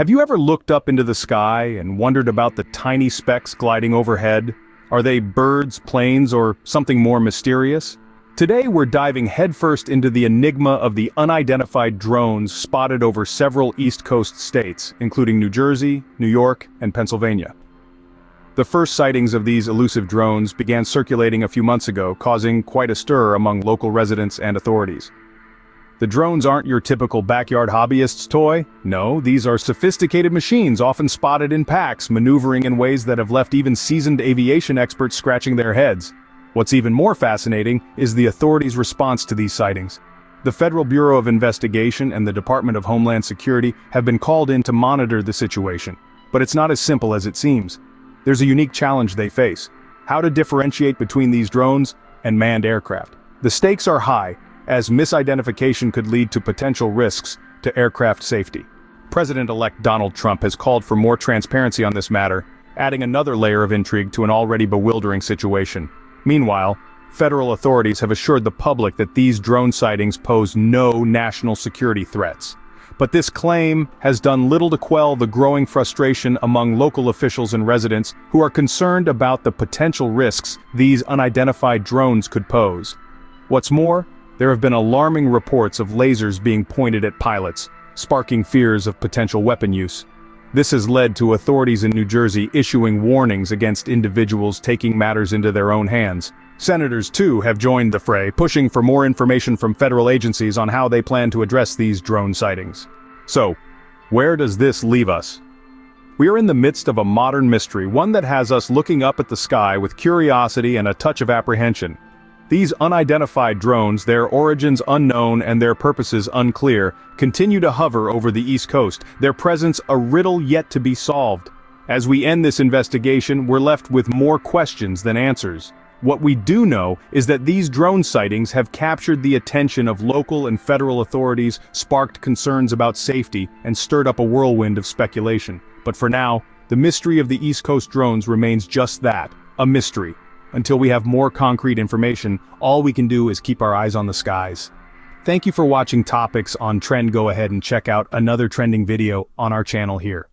Have you ever looked up into the sky and wondered about the tiny specks gliding overhead? Are they birds, planes, or something more mysterious? Today we're diving headfirst into the enigma of the unidentified drones spotted over several East Coast states, including New Jersey, New York, and Pennsylvania. The first sightings of these elusive drones began circulating a few months ago, causing quite a stir among local residents and authorities. The drones aren't your typical backyard hobbyist's toy. No, these are sophisticated machines often spotted in packs, maneuvering in ways that have left even seasoned aviation experts scratching their heads. What's even more fascinating is the authorities' response to these sightings. The Federal Bureau of Investigation and the Department of Homeland Security have been called in to monitor the situation. But it's not as simple as it seems. There's a unique challenge they face: how to differentiate between these drones and manned aircraft. The stakes are high, as misidentification could lead to potential risks to aircraft safety. President-elect Donald Trump has called for more transparency on this matter, adding another layer of intrigue to an already bewildering situation. Meanwhile, federal authorities have assured the public that these drone sightings pose no national security threats. But this claim has done little to quell the growing frustration among local officials and residents who are concerned about the potential risks these unidentified drones could pose. What's more, there have been alarming reports of lasers being pointed at pilots, sparking fears of potential weapon use. This has led to authorities in New Jersey issuing warnings against individuals taking matters into their own hands. Senators, too, have joined the fray, pushing for more information from federal agencies on how they plan to address these drone sightings. So, where does this leave us? We are in the midst of a modern mystery, one that has us looking up at the sky with curiosity and a touch of apprehension. These unidentified drones, their origins unknown and their purposes unclear, continue to hover over the East Coast, their presence a riddle yet to be solved. As we end this investigation, we're left with more questions than answers. What we do know is that these drone sightings have captured the attention of local and federal authorities, sparked concerns about safety, and stirred up a whirlwind of speculation. But for now, the mystery of the East Coast drones remains just that, a mystery. Until we have more concrete information, all we can do is keep our eyes on the skies. Thank you for watching Topics on Trend. Go ahead and check out another trending video on our channel here.